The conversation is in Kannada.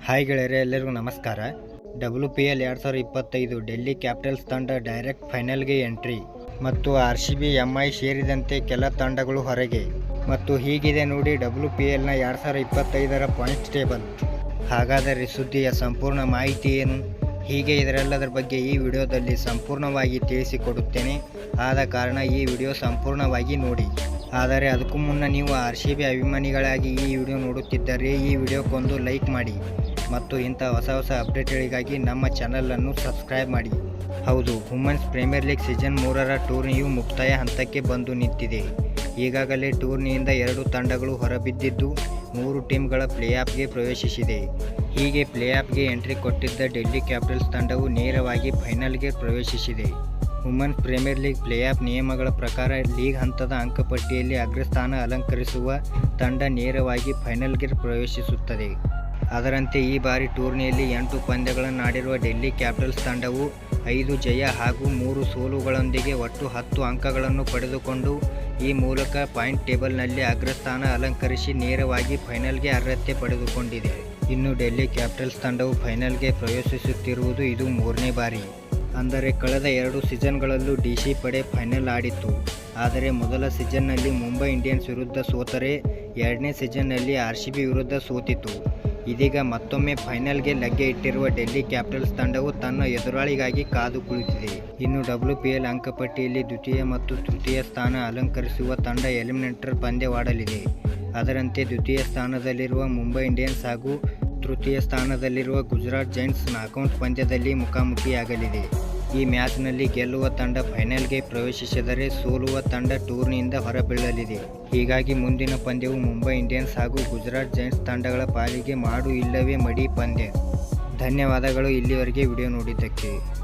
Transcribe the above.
ಹಾಯ್ ಗೆಳೆಯರೆ, ಎಲ್ಲರಿಗೂ ನಮಸ್ಕಾರ. WPL 2025 ಡೆಲ್ಲಿ ಕ್ಯಾಪಿಟಲ್ಸ್ ತಂಡ ಡೈರೆಕ್ಟ್ ಫೈನಲ್ಗೆ ಎಂಟ್ರಿ ಮತ್ತು RCB, MI ಸೇರಿದಂತೆ ಕೆಲ ತಂಡಗಳು ಹೊರಗೆ. ಮತ್ತು ಹೀಗಿದೆ ನೋಡಿ WPLನ 2025ರ ಪಾಯಿಂಟ್ಸ್ ಟೇಬಲ್. ಹಾಗಾದರೆ ಸುದ್ದಿಯ ಸಂಪೂರ್ಣ ಮಾಹಿತಿ ಏನು? ಹೀಗೆ ಇದರೆಲ್ಲದರ ಬಗ್ಗೆ ಈ ವಿಡಿಯೋದಲ್ಲಿ ಸಂಪೂರ್ಣವಾಗಿ ತಿಳಿಸಿಕೊಡುತ್ತೇನೆ. ಆದ ಕಾರಣ ಈ ವಿಡಿಯೋ ಸಂಪೂರ್ಣವಾಗಿ ನೋಡಿ. ಆದರೆ ಅದಕ್ಕೂ ಮುನ್ನ ನೀವು RCB ಅಭಿಮಾನಿಗಳಾಗಿ ಈ ವಿಡಿಯೋ ನೋಡುತ್ತಿದ್ದರೆ ಈ ವಿಡಿಯೋಕ್ಕೊಂದು ಲೈಕ್ ಮಾಡಿ ಮತ್ತು ಇಂಥ ಹೊಸ ಅಪ್ಡೇಟ್ಗಳಿಗಾಗಿ ನಮ್ಮ ಚಾನಲನ್ನು ಸಬ್ಸ್ಕ್ರೈಬ್ ಮಾಡಿ. ಹೌದು, ವುಮೆನ್ಸ್ ಪ್ರೀಮಿಯರ್ ಲೀಗ್ ಸೀಸನ್ 3ರ ಟೂರ್ನಿಯು ಮುಕ್ತಾಯ ಹಂತಕ್ಕೆ ಬಂದು ನಿಂತಿದೆ. ಈಗಾಗಲೇ ಟೂರ್ನಿಯಿಂದ 2 ತಂಡಗಳು ಹೊರಬಿದ್ದಿದ್ದು 3 ಟೀಮ್ಗಳ ಪ್ಲೇಆಫ್ಗೆ ಪ್ರವೇಶಿಸಿದೆ. ಹೀಗೆ ಪ್ಲೇಆಫ್ಗೆ ಎಂಟ್ರಿ ಕೊಟ್ಟಿದ್ದ ಡೆಲ್ಲಿ ಕ್ಯಾಪಿಟಲ್ಸ್ ತಂಡವು ನೇರವಾಗಿ ಫೈನಲ್ಗೆ ಪ್ರವೇಶಿಸಿದೆ. ವುಮೆನ್ಸ್ ಪ್ರೀಮಿಯರ್ ಲೀಗ್ ಪ್ಲೇಆಫ್ ನಿಯಮಗಳ ಪ್ರಕಾರ ಲೀಗ್ ಹಂತದ ಅಂಕಪಟ್ಟಿಯಲ್ಲಿ ಅಗ್ರಸ್ಥಾನ ಅಲಂಕರಿಸುವ ತಂಡ ನೇರವಾಗಿ ಫೈನಲ್ಗೆ ಪ್ರವೇಶಿಸುತ್ತದೆ. ಅದರಂತೆ ಈ ಬಾರಿ ಟೂರ್ನಿಯಲ್ಲಿ 8 ಪಂದ್ಯಗಳನ್ನಾಡಿರುವ ಡೆಲ್ಲಿ ಕ್ಯಾಪಿಟಲ್ಸ್ ತಂಡವು 5 ಜಯ ಹಾಗೂ 3 ಸೋಲುಗಳೊಂದಿಗೆ ಒಟ್ಟು 10 ಅಂಕಗಳನ್ನು ಪಡೆದುಕೊಂಡು ಈ ಮೂಲಕ ಪಾಯಿಂಟ್ ಟೇಬಲ್ನಲ್ಲಿ ಅಗ್ರಸ್ಥಾನ ಅಲಂಕರಿಸಿ ನೇರವಾಗಿ ಫೈನಲ್ಗೆ ಅರ್ಹತೆ ಪಡೆದುಕೊಂಡಿದೆ. ಇನ್ನು ಡೆಲ್ಲಿ ಕ್ಯಾಪಿಟಲ್ಸ್ ತಂಡವು ಫೈನಲ್ಗೆ ಪ್ರವೇಶಿಸುತ್ತಿರುವುದು ಇದು 3ನೇ ಬಾರಿ. ಅಂದರೆ ಕಳೆದ 2 ಸೀಸನ್ಗಳಲ್ಲೂ DC ಪಡೆ ಫೈನಲ್ ಆಡಿತ್ತು. ಆದರೆ ಮೊದಲ ಸೀಸನ್ನಲ್ಲಿ ಮುಂಬೈ ಇಂಡಿಯನ್ಸ್ ವಿರುದ್ಧ ಸೋತರೆ 2ನೇ ಸೀಸನ್ನಲ್ಲಿ RCB ವಿರುದ್ಧ ಸೋತಿತು. ಇದೀಗ ಮತ್ತೊಮ್ಮೆ ಫೈನಲ್ಗೆ ಲಗ್ಗೆ ಇಟ್ಟಿರುವ ಡೆಲ್ಲಿ ಕ್ಯಾಪಿಟಲ್ಸ್ ತಂಡವು ತನ್ನ ಎದುರಾಳಿಗಾಗಿ ಕಾದು ಕುಳಿತಿದೆ. ಇನ್ನು WPL ಅಂಕಪಟ್ಟಿಯಲ್ಲಿ ದ್ವಿತೀಯ ಮತ್ತು ತೃತೀಯ ಸ್ಥಾನ ಅಲಂಕರಿಸುವ ತಂಡ ಎಲಿಮಿನೇಟರ್ ಪಂದ್ಯವಾಡಲಿದೆ. ಅದರಂತೆ ದ್ವಿತೀಯ ಸ್ಥಾನದಲ್ಲಿರುವ ಮುಂಬೈ ಇಂಡಿಯನ್ಸ್ ಹಾಗೂ ತೃತೀಯ ಸ್ಥಾನದಲ್ಲಿರುವ ಗುಜರಾತ್ ಜೈಂಟ್ಸ್ ನಾಕೌಟ್ ಪಂದ್ಯದಲ್ಲಿ ಮುಖಾಮುಖಿಯಾಗಲಿದೆ. ಈ ಮ್ಯಾಚ್ನಲ್ಲಿ ಗೆಲ್ಲುವ ತಂಡ ಫೈನಲ್ಗೆ ಪ್ರವೇಶಿಸಿದರೆ ಸೋಲುವ ತಂಡ ಟೂರ್ನಿಯಿಂದ ಹೊರಬೀಳಲಿದೆ. ಹೀಗಾಗಿ ಮುಂದಿನ ಪಂದ್ಯವು ಮುಂಬೈ ಇಂಡಿಯನ್ಸ್ ಹಾಗೂ ಗುಜರಾತ್ ಜೈಂಟ್ಸ್ ತಂಡಗಳ ಪಾಲಿಗೆ ಮಾಡು ಇಲ್ಲವೇ ಮಡಿ ಪಂದ್ಯ. ಧನ್ಯವಾದಗಳು ಇಲ್ಲಿವರೆಗೆ ವಿಡಿಯೋ ನೋಡಿದ್ದಕ್ಕೆ.